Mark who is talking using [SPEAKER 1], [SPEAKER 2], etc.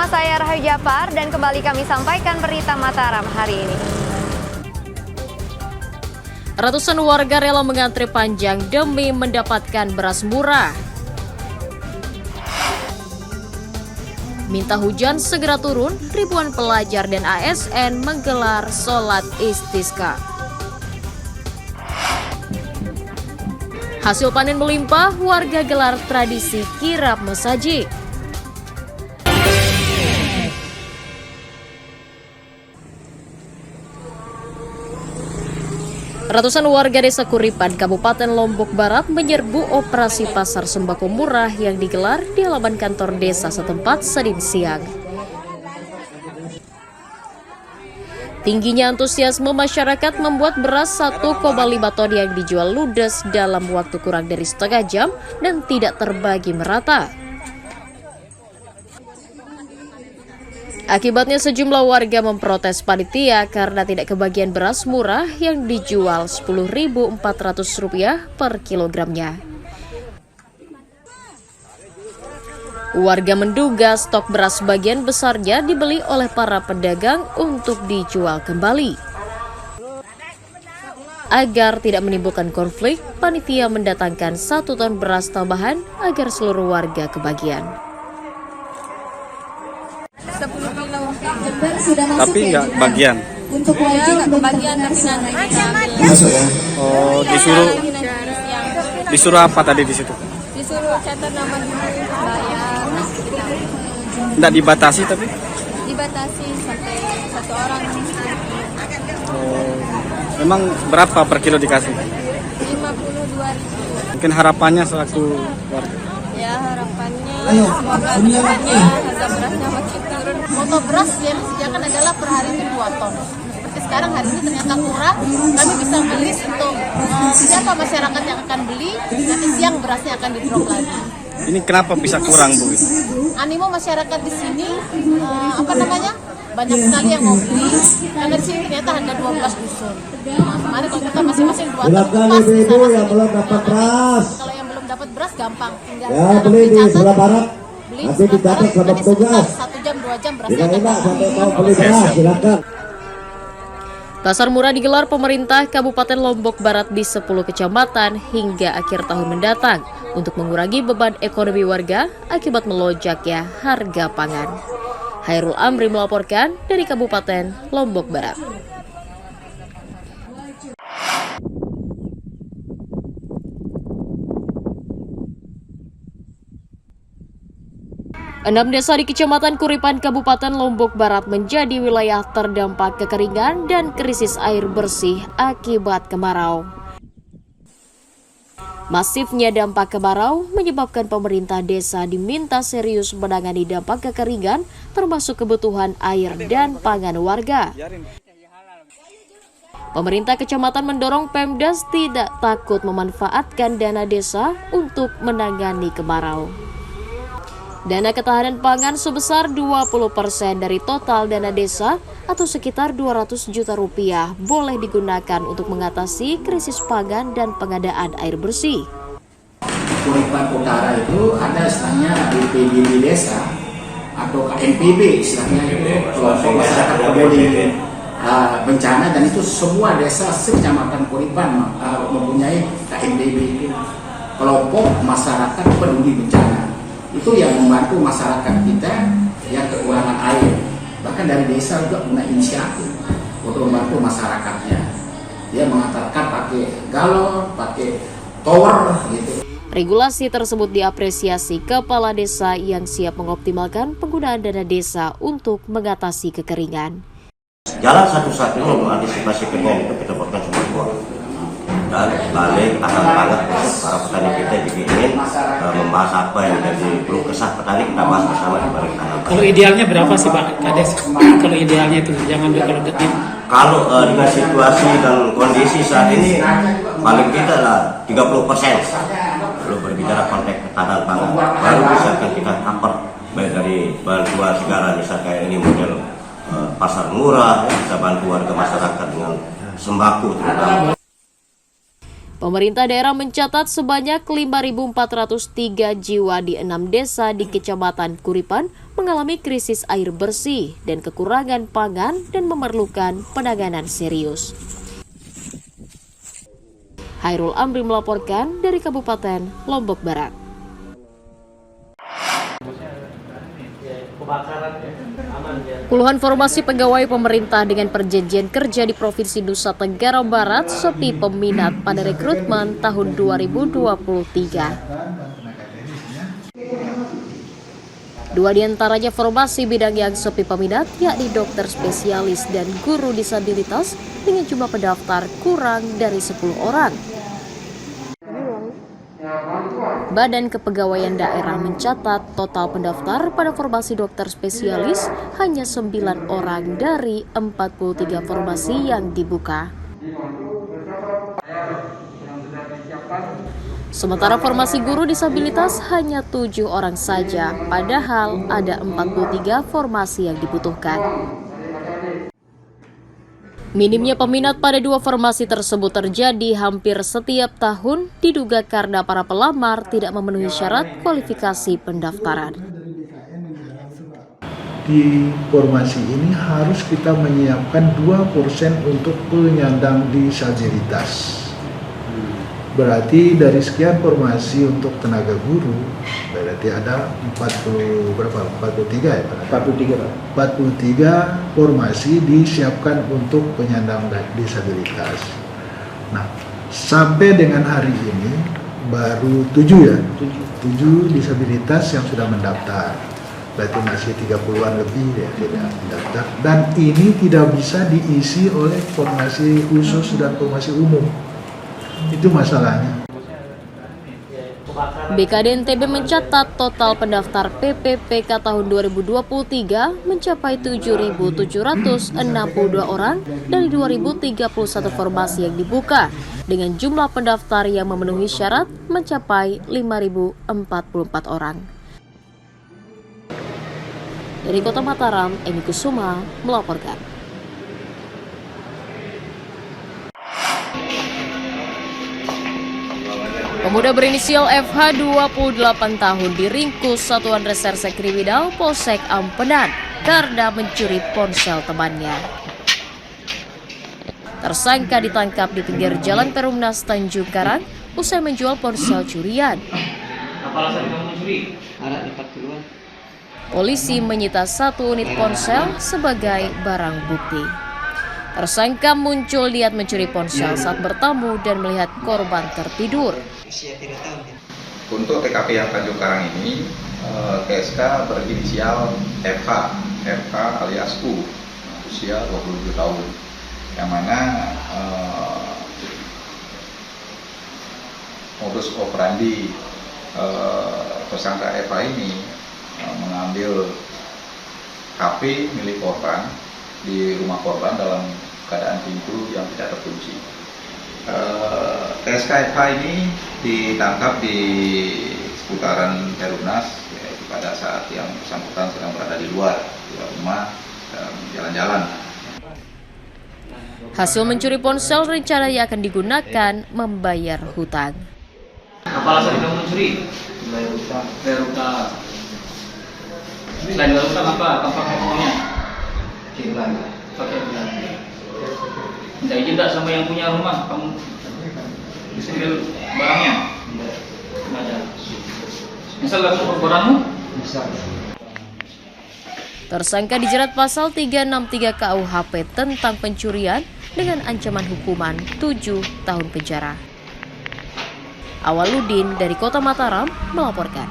[SPEAKER 1] Bersama saya Rahayu Japar dan kembali kami sampaikan berita Mataram hari ini.
[SPEAKER 2] Ratusan warga rela mengantri panjang demi mendapatkan beras murah. Minta hujan segera turun, ribuan pelajar dan ASN menggelar sholat istisqa. Hasil panen melimpah, warga gelar tradisi kirap mesaji. Ratusan warga desa Kuripan, Kabupaten Lombok Barat menyerbu operasi pasar sembako murah yang digelar di halaman kantor desa setempat Senin siang. Tingginya antusiasme masyarakat membuat beras 1,5 ton yang dijual ludes dalam waktu kurang dari setengah jam dan tidak terbagi merata. Akibatnya sejumlah warga memprotes panitia karena tidak kebagian beras murah yang dijual Rp10.400 per kilogramnya. Warga menduga stok beras sebagian besarnya dibeli oleh para pedagang untuk dijual kembali. Agar tidak menimbulkan konflik, panitia mendatangkan 1 ton beras tambahan agar seluruh warga kebagian.
[SPEAKER 3] Tapi nggak bagian.
[SPEAKER 4] Untuk wajib bagian
[SPEAKER 3] Masuk ya. Oh, disuruh apa tadi di situ?
[SPEAKER 4] disuruh catat nama dulu, bayar.
[SPEAKER 3] Nggak dibatasi tapi?
[SPEAKER 4] Dibatasi sampai 1 orang.
[SPEAKER 3] Oh, memang berapa per kilo dikasih?
[SPEAKER 4] 52.000.
[SPEAKER 3] Mungkin harapannya selaku warga.
[SPEAKER 4] Ya harapannya semoga harga berasnya makin turun. Moto beras yang disediakan adalah per hari itu 2 ton. Seperti sekarang hari ini ternyata kurang, kami bisa beli untuk siapa masyarakat yang akan beli, nanti siang berasnya akan di-drop lagi.
[SPEAKER 3] Ini kenapa bisa kurang, Bu?
[SPEAKER 4] Animo masyarakat di sini, banyak sekali yang mau beli, karena di sini ternyata hanya 12 dusun. Kemarin kalau kita masing-masing 2 ton pas di sana yang belum dapat beras. Kalau yang belum dapat beras gampang, tinggal
[SPEAKER 5] ya beli di sebelah barat.
[SPEAKER 4] beli
[SPEAKER 5] Nanti dicatat sama petugas.
[SPEAKER 4] 1 jam 2 jam berasnya
[SPEAKER 5] Tidak
[SPEAKER 4] akan
[SPEAKER 5] enak
[SPEAKER 4] datang.
[SPEAKER 5] sampai mau beli beras, silakan.
[SPEAKER 2] Pasar murah digelar pemerintah Kabupaten Lombok Barat di 10 kecamatan hingga akhir tahun mendatang untuk mengurangi beban ekonomi warga akibat melonjaknya harga pangan. Hairul Amri melaporkan dari Kabupaten Lombok Barat. 6 desa di Kecamatan Kuripan, Kabupaten Lombok Barat menjadi wilayah terdampak kekeringan dan krisis air bersih akibat kemarau. Masifnya dampak kemarau menyebabkan pemerintah desa diminta serius menangani dampak kekeringan termasuk kebutuhan air dan pangan warga. Pemerintah kecamatan mendorong Pemdas tidak takut memanfaatkan dana desa untuk menangani kemarau. Dana ketahanan pangan sebesar 20% dari total dana desa atau sekitar 200 juta rupiah boleh digunakan untuk mengatasi krisis pangan dan pengadaan air bersih.
[SPEAKER 6] Kuripan Utara itu ada istilahnya BPBD desa atau KNPB istilahnya itu kelompok masyarakat peduli bencana, dan itu semua desa sekecamatan Kuripan mempunyai KNPB itu kelompok masyarakat peduli bencana. Itu yang membantu masyarakat kita yang kekurangan air. Bahkan dari desa juga punya inisiatif untuk membantu masyarakatnya. Dia mengantarkan pakai galon, pakai tower gitu.
[SPEAKER 2] Regulasi tersebut diapresiasi kepala desa yang siap mengoptimalkan penggunaan dana desa untuk mengatasi kekeringan.
[SPEAKER 7] Jalan satu-satunya untuk antisipasi kekeringan itu kita buatkan semua uang. Dan balik akan banget para petani kita juga ingin membahas apa yang menjadi keluh kesah petani, kita bahas bersama di balik tanam.
[SPEAKER 8] Kalau idealnya berapa sih Pak Kades? Kalau idealnya itu jangan kalau detik.
[SPEAKER 7] Kalau dengan situasi dan kondisi saat ini paling kita lah 30%. Belum berbicara konteks ketahanan pangan, baru misalkan kita cover baik dari bantuan segala, misalkan ini model pasar murah, bisa bantu warga masyarakat dengan sembako terutama.
[SPEAKER 2] Pemerintah daerah mencatat sebanyak 5.403 jiwa di 6 desa di Kecamatan Kuripan mengalami krisis air bersih dan kekurangan pangan dan memerlukan penanganan serius. Hairul Amri melaporkan dari Kabupaten Lombok Barat. Puluhan formasi pegawai pemerintah dengan perjanjian kerja di Provinsi Nusa Tenggara Barat sepi peminat pada rekrutmen tahun 2023. Dua diantaranya formasi bidang yang sepi peminat, yakni dokter spesialis dan guru disabilitas dengan jumlah pendaftar kurang dari 10 orang. Badan Kepegawaian Daerah mencatat total pendaftar pada formasi dokter spesialis hanya 9 orang dari 43 formasi yang dibuka. Sementara formasi guru disabilitas hanya 7 orang saja, padahal ada 43 formasi yang dibutuhkan. Minimnya peminat pada dua formasi tersebut terjadi hampir setiap tahun, diduga karena para pelamar tidak memenuhi syarat kualifikasi pendaftaran.
[SPEAKER 9] Di formasi ini harus kita menyiapkan 2% untuk penyandang disabilitas. Berarti dari sekian formasi untuk tenaga guru, berarti ada 43 formasi disiapkan untuk penyandang disabilitas. Nah, sampai dengan hari ini baru 7 disabilitas yang sudah mendaftar. Berarti masih 30-an lebih ya tidak mendaftar. Dan ini tidak bisa diisi oleh formasi khusus dan formasi umum. Itu masalahnya.
[SPEAKER 2] BKD NTB mencatat total pendaftar PPPK tahun 2023 mencapai 7.762 orang dari 2.031 formasi yang dibuka, dengan jumlah pendaftar yang memenuhi syarat mencapai 5.044 orang. Dari Kota Mataram, Eni Kusuma melaporkan. Pemuda berinisial FH 28 tahun diringkus Satuan Reserse Kriminal Polsek Ampenan karena mencuri ponsel temannya. Tersangka ditangkap di pinggir Jalan Perumnas Tanjung Karang usai menjual ponsel curian. Polisi menyita 1 unit ponsel sebagai barang bukti. Tersangka muncul niat mencuri ponsel saat bertamu dan melihat korban tertidur.
[SPEAKER 10] Untuk TKP yang Tanjung Karang ini, TSK berinisial FH alias U, usia 27 tahun, yang mana modus operandi tersangka FH ini mengambil HP milik korban di rumah korban dalam keadaan pintu yang tidak terkunci. TSK FH ini ditangkap di seputaran Perumnas, yaitu pada saat yang bersangkutan sedang berada di luar rumah dan jalan-jalan.
[SPEAKER 2] Hasil mencuri ponsel rencananya akan digunakan membayar hutang.
[SPEAKER 8] Apa alasan kamu mencuri? Bayar hutang. Selain bayar hutang apa? Tampak handphonenya? Pakai bulan. Minta izin tak sama yang punya rumah? Kamu bisa ambil barangnya? Ada. Misal kamu barangmu? Bisa. Tersangka dijerat pasal 363 KUHP tentang pencurian dengan ancaman hukuman 7 tahun penjara. Awaludin dari Kota Mataram melaporkan.